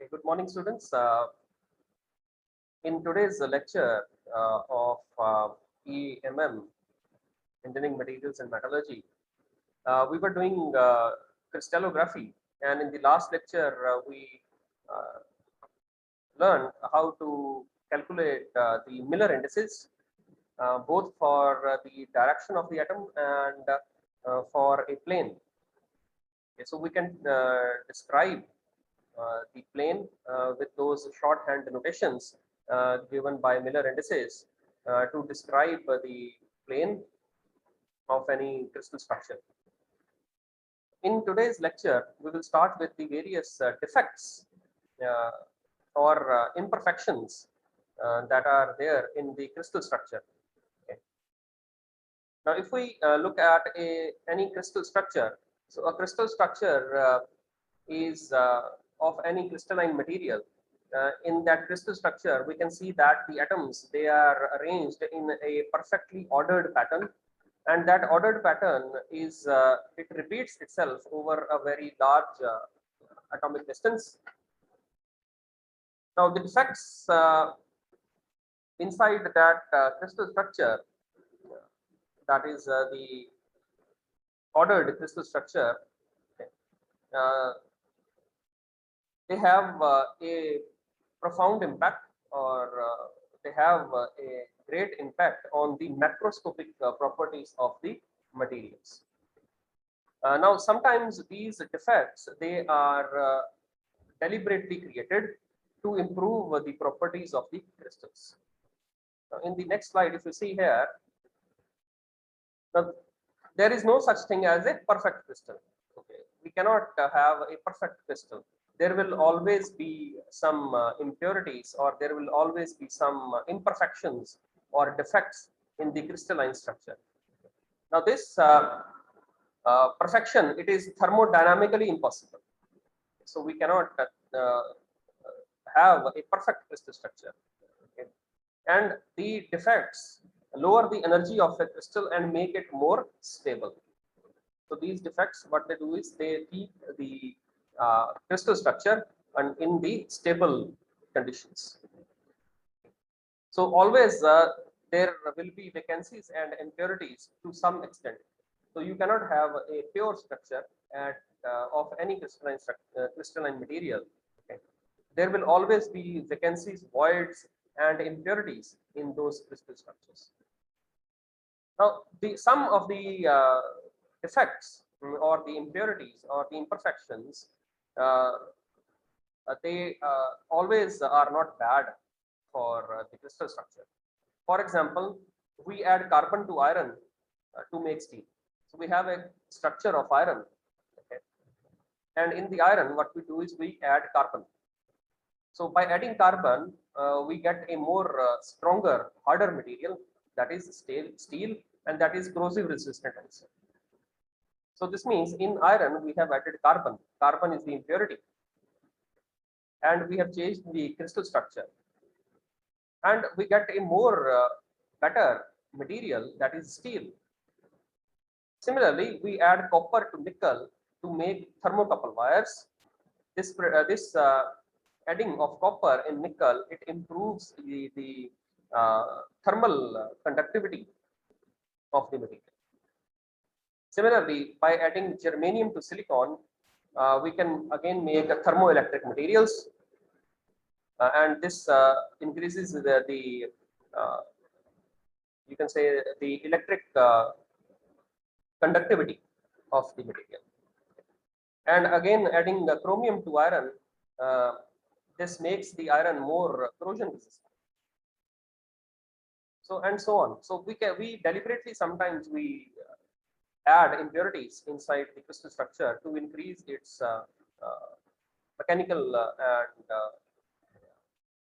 Okay, good morning, students. In today's lecture of EMM, Engineering Materials and Metallurgy, we were doing crystallography, and in the last lecture, we uh, learned how to calculate the Miller indices, both for the direction of the atom and for a plane. Okay, so we can describe the plane with those shorthand notations given by Miller indices to describe the plane of any crystal structure. In today's lecture, we will start with the various defects uh, or imperfections that are there in the crystal structure. Okay. Now, if we look at any crystal structure, so a crystal structure is of any crystalline material. In that crystal structure, we can see that the atoms, they are arranged in a perfectly ordered pattern, and that ordered pattern is it repeats itself over a very large atomic distance. Now, the defects inside that crystal structure, that is the ordered crystal structure, they have a profound impact, or they have a great impact on the macroscopic properties of the materials. Now, sometimes these defects, they are deliberately created to improve the properties of the crystals. Now, in the next slide, if you see here, now, there is no such thing as a perfect crystal. Okay, we cannot have a perfect crystal. There will always be some impurities, or there will always be some imperfections or defects in the crystalline structure. Now, this perfection, it is thermodynamically impossible. So we cannot have a perfect crystal structure. Okay. And the defects lower the energy of the crystal and make it more stable. So these defects, what they do is they keep the crystal structure and in the stable conditions. So always there will be vacancies and impurities to some extent. So you cannot have a pure structure at, of any crystalline material. Okay. There will always be vacancies, voids, and impurities in those crystal structures. Now, some of the defects or the impurities or the imperfections, they always are not bad for the crystal structure. For example, we add carbon to iron to make steel. So we have a structure of iron, okay? And in the iron, what we do is we add carbon. So by adding carbon, we get a more stronger, harder material, that is steel, and that is corrosive resistant also. So this means in iron we have added carbon. Carbon is the impurity, and we have changed the crystal structure, and we get a more better material, that is steel. Similarly, we add copper to nickel to make thermocouple wires. This adding of copper in nickel, it improves the thermal conductivity of the material. Similarly, by adding germanium to silicon, we can again make thermoelectric materials, and this increases the you can say the electric conductivity of the material. And again, adding the chromium to iron, this makes the iron more corrosion resistant. So and so on. So we deliberately sometimes we add impurities inside the crystal structure to increase its mechanical and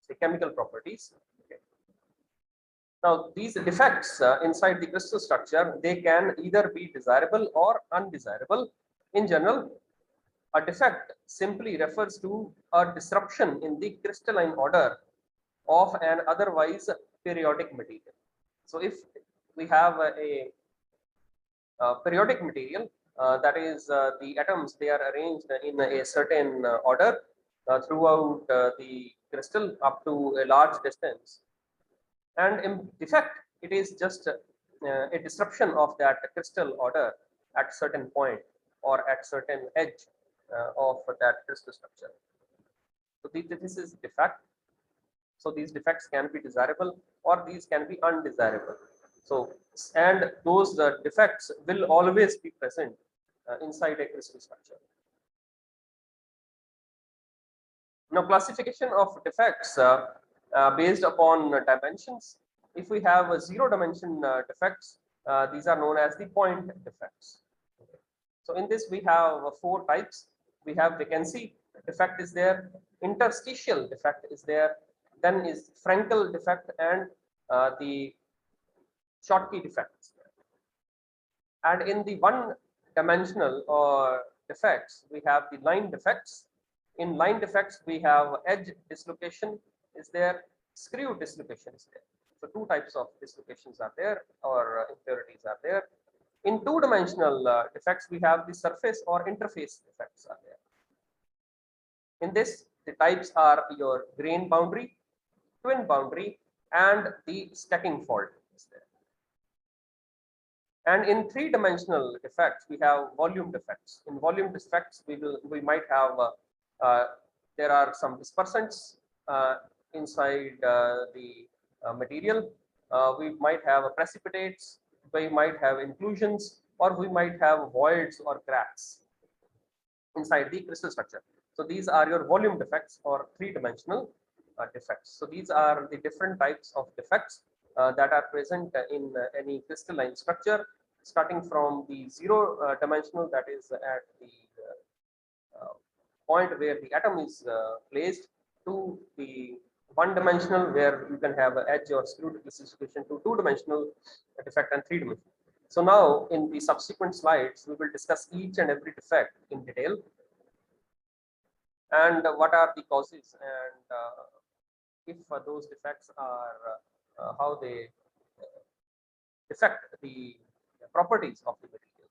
say chemical properties. Okay. Now, these defects inside the crystal structure, they can either be desirable or undesirable. In general, a defect simply refers to a disruption in the crystalline order of an otherwise periodic material. So if we have a periodic material, that is the atoms, they are arranged in a certain order, throughout the crystal up to a large distance. And in defect, it is just a disruption of that crystal order at certain point or at certain edge of that crystal structure. So this is defect. So these defects can be desirable or these can be undesirable. So, and those defects will always be present inside a crystal structure. Now, classification of defects based upon dimensions. If we have a zero dimension defects, these are known as the point defects. So in this we have four types. We have vacancy defect is there, interstitial defect is there, then is Frankel defect, and the Shortheat effect is there. And in the one dimensional or defects, we have the line defects. In line defects, we have edge dislocation is there, screw dislocation is there. So two types of dislocations are there, or impurities are there. In two-dimensional defects, we have the surface or interface defects are there. In this, the types are your grain boundary, twin boundary, and the stacking fault is there. And in three-dimensional defects, we have volume defects. In volume defects, we might have there are some dispersants inside the material. We might have precipitates. We might have inclusions, or we might have voids or cracks inside the crystal structure. So these are your volume defects or three-dimensional defects. So these are the different types of defects that are present in any crystalline structure, starting from the zero dimensional, that is at the point where the atom is placed, to the one dimensional where you can have an edge or screw dislocation, to two dimensional defect and three dimensional. So now in the subsequent slides, we will discuss each and every defect in detail and what are the causes, and if those defects are how they affect the properties of the material.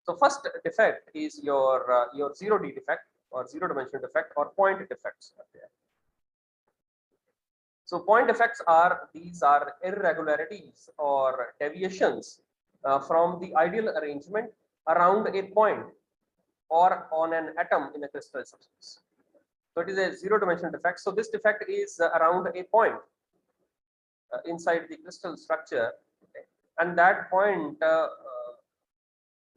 So first defect is your 0D defect or zero dimensional defect or point defects are there. So point defects are, these are irregularities or deviations from the ideal arrangement around a point or on an atom in a crystal substance. So it is a zero dimensional defect. So this defect is around a point inside the crystal structure, okay? And that point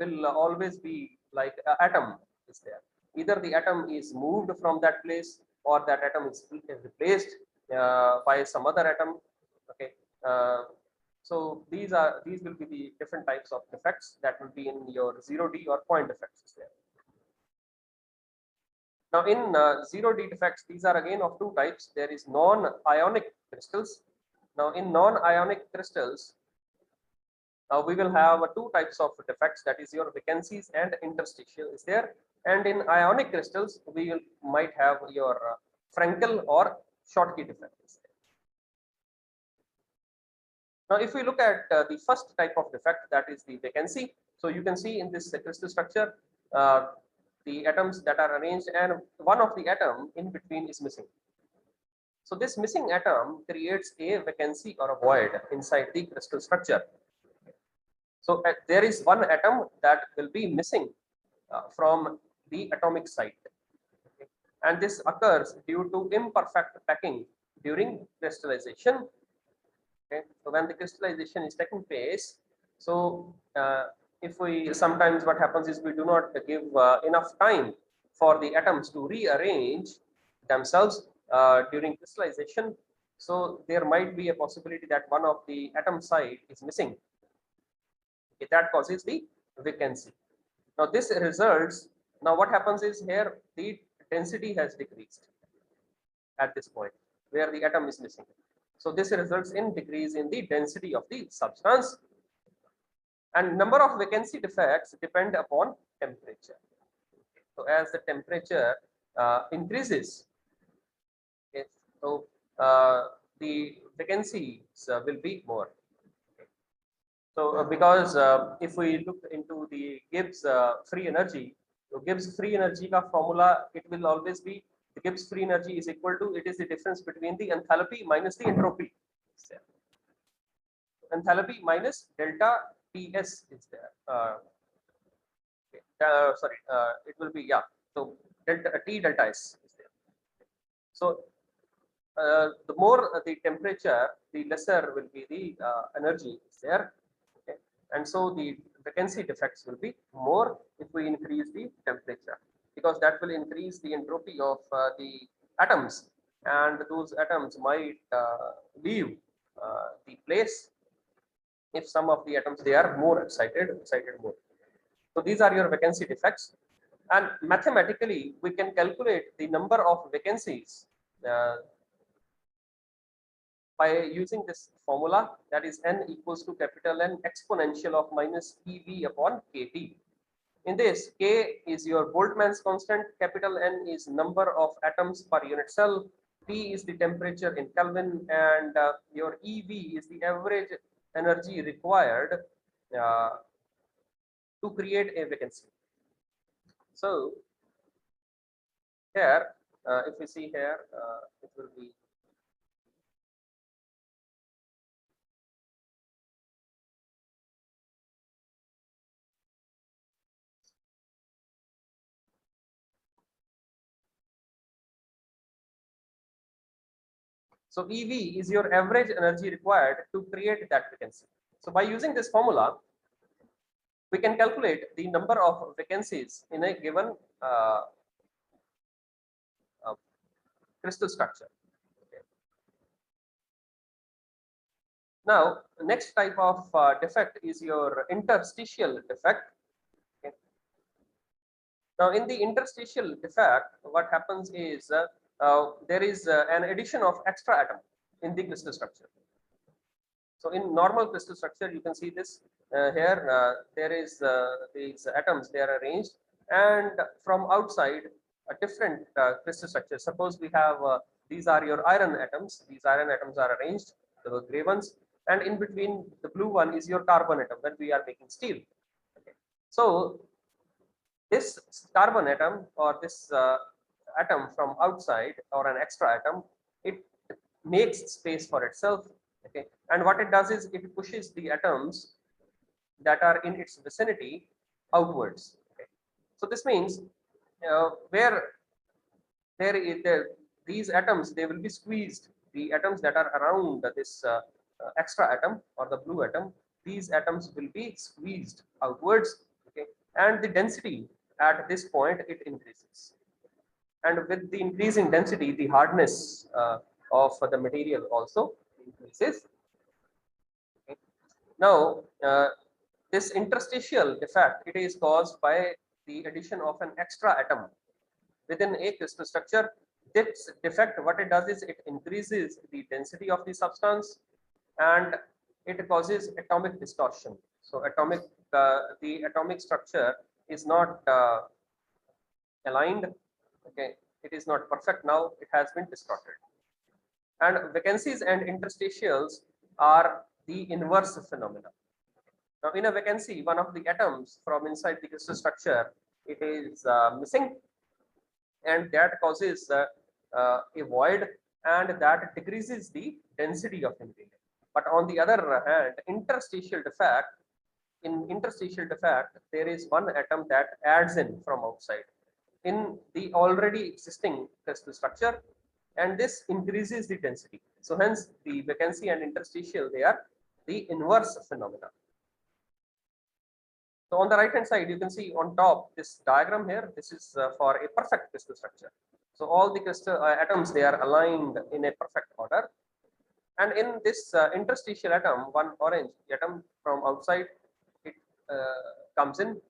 will always be like an atom is there. Either the atom is moved from that place or that atom is replaced by some other atom. Okay, so these will be the different types of defects that will be in your 0D or point defects there. Now in 0D defects, these are again of two types. There is non-ionic crystals. Now in non-ionic crystals, we will have two types of defects, that is your vacancies and interstitial is there. And in ionic crystals, we might have your Frankel or Shortheat effect. Now, if we look at the first type of defect, that is the vacancy. So you can see in this crystal structure, the atoms that are arranged, and one of the atom in between is missing. So this missing atom creates a vacancy or a void inside the crystal structure. So there is one atom that will be missing from the atomic site, okay? And this occurs due to imperfect packing during crystallization. Okay, so when the crystallization is taking place, so if we sometimes what happens is we do not give enough time for the atoms to rearrange themselves during crystallization. So there might be a possibility that one of the atom site is missing. Okay, that causes the vacancy. Now this results. Now what happens is here the density has decreased at this point where the atom is missing. So this results in decrease in the density of the substance. And number of vacancy defects depend upon temperature. So as the temperature increases, okay, so the vacancies will be more. Okay. So because if we look into the Gibbs free energy, Gibbs free energy का formula, it will always be the Gibbs free energy is equal to, it is the difference between the enthalpy minus the entropy. Enthalpy minus delta Ts is there. Sorry, it will be, yeah. So delta T delta S is there. So the more the temperature, the lesser will be the energy is there. Okay. And so the vacancy defects will be more if we increase the temperature, because that will increase the entropy of the atoms, and those atoms might leave the place if some of the atoms they are more excited more. So these are your vacancy defects, and mathematically we can calculate the number of vacancies by using this formula, that is n equals to capital N exponential of minus EV upon kT. In this, K is your Boltzmann's constant, capital N is number of atoms per unit cell, T is the temperature in Kelvin, and your EV is the average energy required to create a vacancy. So here, if we see here, it will be so EV is your average energy required to create that vacancy. So by using this formula, we can calculate the number of vacancies in a given crystal structure. Okay. Now, the next type of defect is your interstitial defect. Okay. Now, in the interstitial defect, what happens is there is an addition of extra atom in the crystal structure. So in normal crystal structure, you can see this here. There is these atoms, they are arranged, and from outside a different crystal structure. Suppose we have these are your iron atoms. These iron atoms are arranged, the gray ones, and in between the blue one is your carbon atom when we are making steel. Okay. So this carbon atom or this atom from outside or an extra atom, it makes space for itself. Okay, and what it does is it pushes the atoms that are in its vicinity outwards. Okay. So this means where there is these atoms, they will be squeezed. The atoms that are around this extra atom or the blue atom, these atoms will be squeezed outwards. Okay, and the density at this point it increases, and with the increase in density, the hardness of the material also increases. Okay. Now, this interstitial defect, it is caused by the addition of an extra atom within a crystal structure. This defect, what it does is it increases the density of the substance, and it causes atomic distortion. So the atomic structure is not aligned. Okay, it is not perfect now, it has been distorted. And vacancies and interstitials are the inverse phenomena. Now, in a vacancy, one of the atoms from inside the crystal structure, it is missing, and that causes a void, and that decreases the density of the material. But on the other hand, interstitial defect, in interstitial defect, there is one atom that adds in from outside in the already existing crystal structure, and this increases the density. So hence the vacancy and interstitial, they are the inverse phenomena. So on the right hand side, you can see on top this diagram here, this is for a perfect crystal structure. So all the crystal atoms, they are aligned in a perfect order. And in this interstitial atom, one orange atom from outside, it comes in,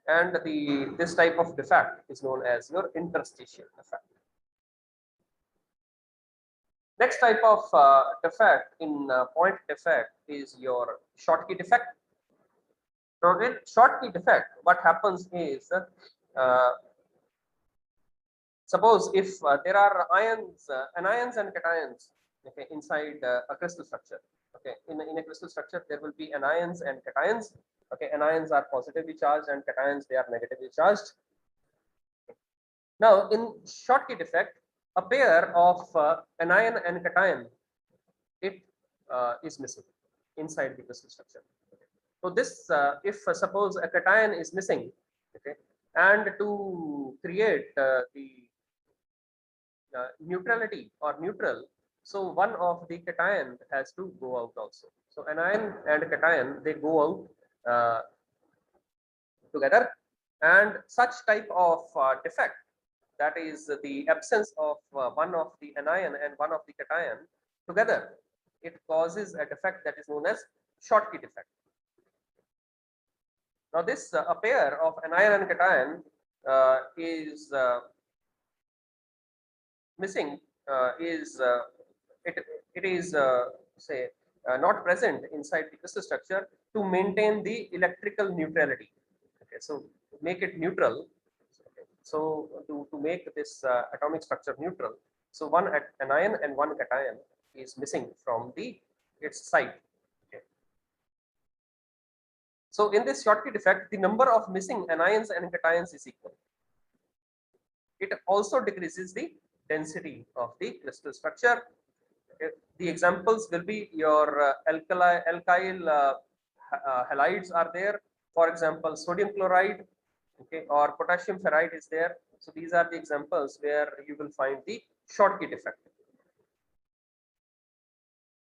and this type of defect is known as your interstitial defect. Next type of defect in point defect is your Shortheat effect. So in Shortheat effect, what happens is, suppose if there are anions and cations, okay, inside a crystal structure. Okay, in a crystal structure, there will be anions and cations. Okay, anions are positively charged and cations, they are negatively charged. Now, in Shortheat effect, a pair of anion and cation, it is missing inside the crystal structure. So this, if suppose a cation is missing, okay, and to create the neutrality or neutral, so one of the cation has to go out also. So anion and cation, they go out together, and such type of defect, that is the absence of one of the anion and one of the cation together, it causes a defect that is known as Shortheat effect. Now this a pair of anion and cation is missing, is it it is say not present inside the crystal structure to maintain the electrical neutrality. Okay, so to make it neutral, okay, so to make this atomic structure neutral, so one anion and one cation is missing from the its site. Okay. So in this Shortheat effect, the number of missing anions and cations is equal. It also decreases the density of the crystal structure. Okay. The examples will be your alkyl halides are there. For example, sodium chloride, okay, or potassium ferrite is there. So these are the examples where you will find the Shortheat effect.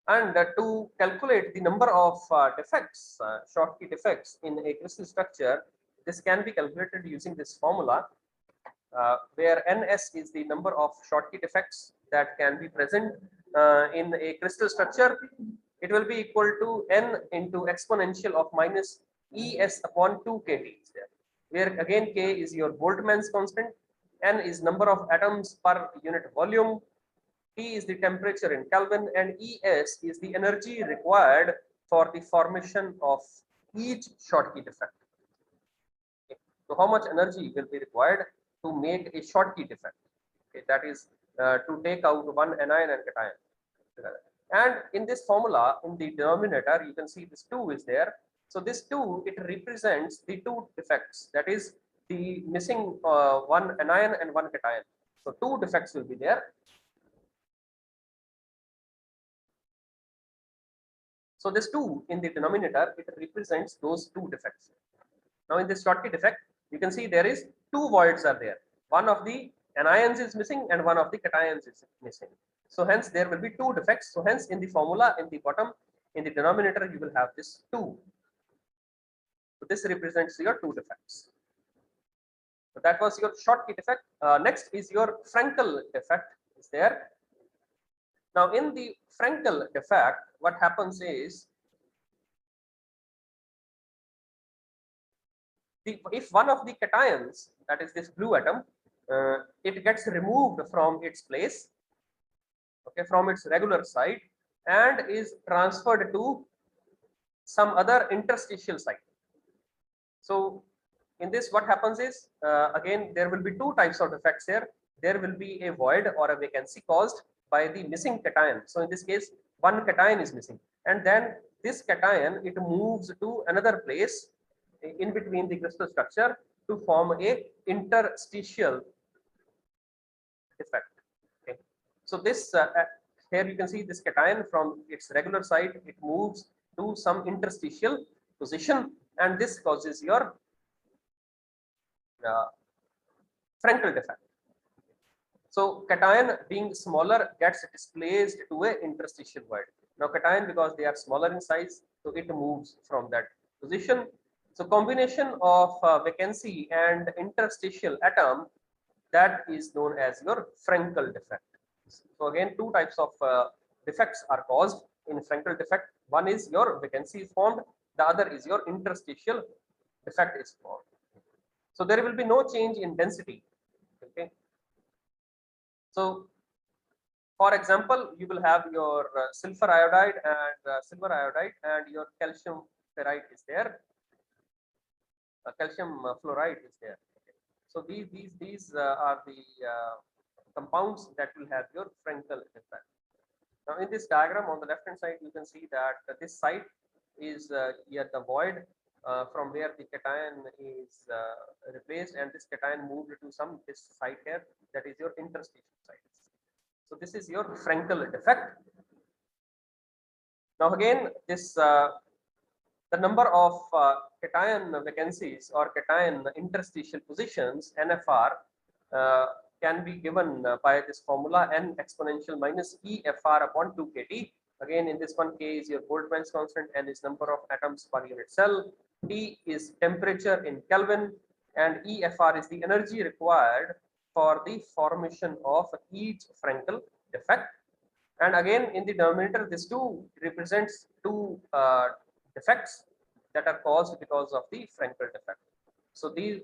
And to calculate the number of defects, Shortheat effects in a crystal structure, this can be calculated using this formula, where Ns is the number of Shortheat effects that can be present in a crystal structure. It will be equal to N into exponential of minus Es upon 2 kT, where again K is your Boltzmann's constant, N is number of atoms per unit volume, T is the temperature in Kelvin, and Es is the energy required for the formation of each Shortheat effect. Okay. So how much energy will be required to make a Shortheat effect? Okay, that is to take out one anion and cation. And in this formula, in the denominator, you can see this 2 is there. So this 2, it represents the two defects, that is the missing one anion and one cation. So two defects will be there. So this 2 in the denominator, it represents those two defects. Now in this Shortheat effect, you can see there is two voids are there. One of the anions is missing and one of the cations is missing. So hence there will be two defects. So hence in the formula, in the bottom, in the denominator, you will have this 2. So this represents your two defects. So that was your Shortheat effect. Next is your Frankel effect is there. Now in the Frankel effect, what happens is, if one of the cations, that is this blue atom, it gets removed from its place, okay, from its regular site, and is transferred to some other interstitial site. So in this, what happens is, again, there will be two types of defects here. There will be a void or a vacancy caused by the missing cation. So in this case, one cation is missing, and then this cation, it moves to another place in between the crystal structure to form a interstitial effect. Okay. So this here you can see this cation from its regular site, it moves to some interstitial position, and this causes your Frankel defect. So cation being smaller gets displaced to a interstitial void. Now cation, because they are smaller in size, so it moves from that position. So combination of vacancy and interstitial atom, that is known as your Frankel defect. So again, two types of defects are caused in Frankel defect. One is your vacancy is formed, the other is your interstitial defect is formed. So there will be no change in density. Okay. So for example, you will have your silver iodide and your calcium ferrite is there. Calcium fluoride is there. Okay. So these are the compounds that will have your Frankel effect. Now in this diagram on the left hand side, you can see that this site is here the void from where the cation is replaced, and this cation moved to this site here, that is your interstitial site. So this is your Frankel defect. Now again, this the number of cation vacancies or cation interstitial positions NFR can be given by this formula n exponential minus EFR upon 2 kT. Again, in this one, K is your Boltzmann's constant, n is number of atoms per unit cell, T is temperature in Kelvin, and EFR is the energy required for the formation of each Frankel defect. And again, in the denominator, this 2 represents two defects that are caused because of the Frankel defect. So these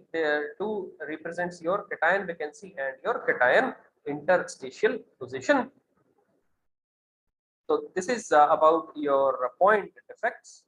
two represents your cation vacancy and your cation interstitial position. So this is about your point defects.